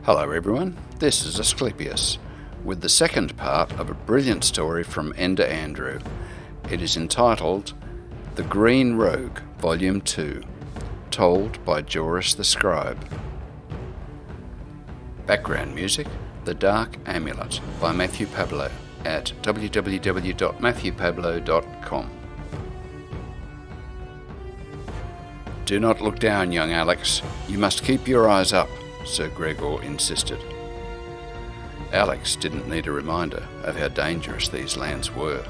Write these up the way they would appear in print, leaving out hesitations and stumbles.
Hello everyone, this is Asclepius, with the second part of a brilliant story from Enderandrew. It is entitled The Green Rogue, Volume 2, told by Joorus the Scribe. Background music, The Dark Amulet by Matthew Pablo at www.matthewpablo.com. Do not look down, young Alex. You must keep your eyes up, Sir Gregor insisted. Alex didn't need a reminder of how dangerous these lands were.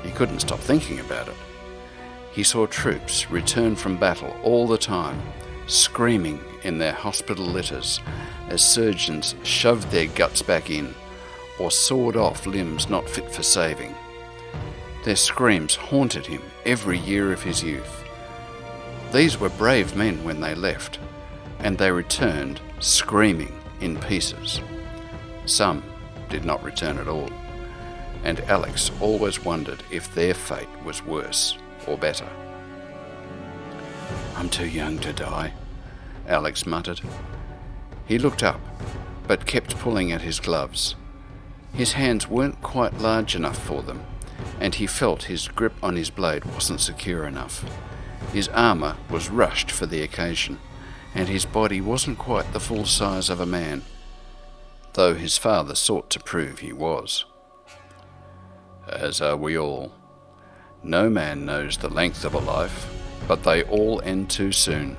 He couldn't stop thinking about it. He saw troops return from battle all the time, screaming in their hospital litters as surgeons shoved their guts back in or sawed off limbs not fit for saving. Their screams haunted him every year of his youth. These were brave men when they left, and they returned screaming in pieces. Some did not return at all, and Alex always wondered if their fate was worse or better. "I'm too young to die," Alex muttered. He looked up, but kept pulling at his gloves. His hands weren't quite large enough for them, and he felt his grip on his blade wasn't secure enough. His armour was rushed for the occasion, and his body wasn't quite the full size of a man, though his father sought to prove he was. As are we all. No man knows the length of a life, but they all end too soon.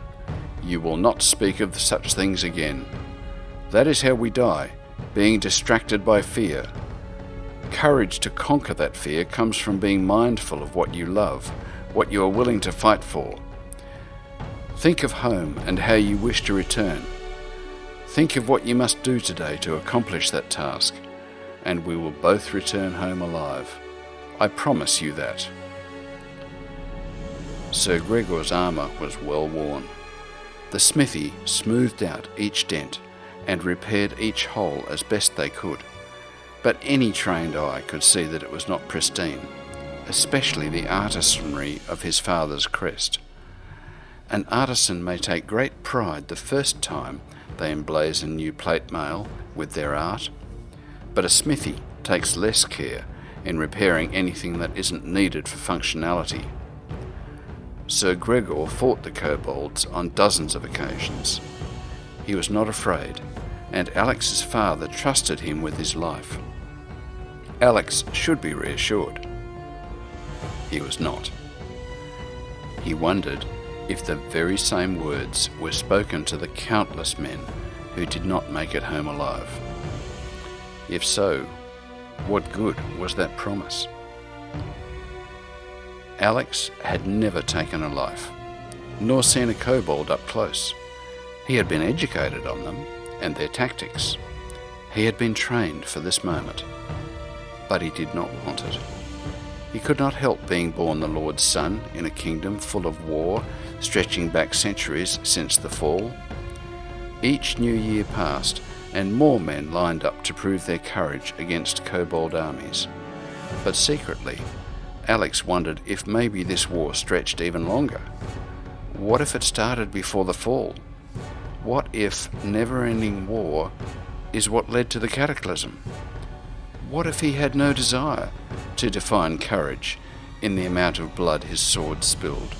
You will not speak of such things again. That is how we die, being distracted by fear. Courage to conquer that fear comes from being mindful of what you love, what you are willing to fight for. Think of home and how you wish to return. Think of what you must do today to accomplish that task, and we will both return home alive. I promise you that. Sir Gregor's armour was well worn. The smithy smoothed out each dent and repaired each hole as best they could, but any trained eye could see that it was not pristine, especially the artisanry of his father's crest. An artisan may take great pride the first time they emblazon new plate mail with their art, but a smithy takes less care in repairing anything that isn't needed for functionality. Sir Gregor fought the kobolds on dozens of occasions. He was not afraid, and Alex's father trusted him with his life. Alex should be reassured. He was not. He wondered if the very same words were spoken to the countless men who did not make it home alive. If so, what good was that promise? Alex had never taken a life, nor seen a kobold up close. He had been educated on them and their tactics. He had been trained for this moment, but he did not want it. He could not help being born the Lord's son in a kingdom full of war, stretching back centuries since the fall. Each new year passed, and more men lined up to prove their courage against kobold armies. But secretly, Alex wondered if maybe this war stretched even longer. What if it started before the fall? What if never-ending war is what led to the cataclysm? What if he had no desire to define courage in the amount of blood his sword spilled?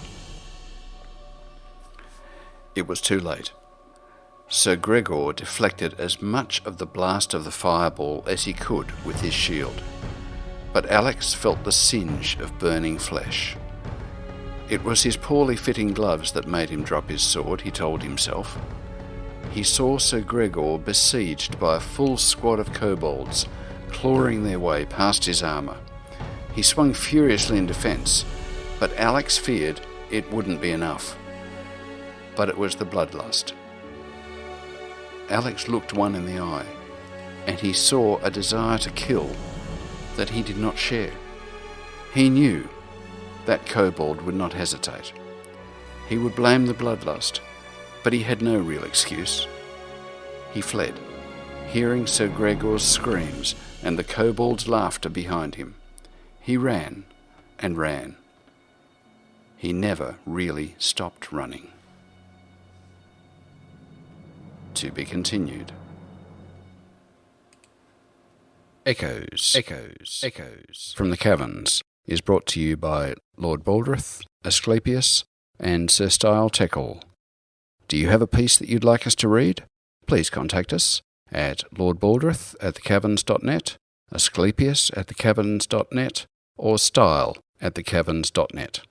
It was too late. Sir Gregor deflected as much of the blast of the fireball as he could with his shield, but Alex felt the singe of burning flesh. It was his poorly fitting gloves that made him drop his sword, he told himself. He saw Sir Gregor besieged by a full squad of kobolds, clawing their way past his armour. He swung furiously in defence, but Alex feared it wouldn't be enough. But it was the bloodlust. Alex looked one in the eye, and he saw a desire to kill that he did not share. He knew that kobold would not hesitate. He would blame the bloodlust, but he had no real excuse. He fled, hearing Sir Gregor's screams and the kobold's laughter behind him. He ran and ran. He never really stopped running. To be continued. Echoes from the Caverns is brought to you by Lord Baldrith, Asclepius, and Sir Style Teckle. Do you have a piece that you'd like us to read? Please contact us at lordbaldrith@thecaverns.net, Asclepius@thecaverns.net, or style@thecaverns.net.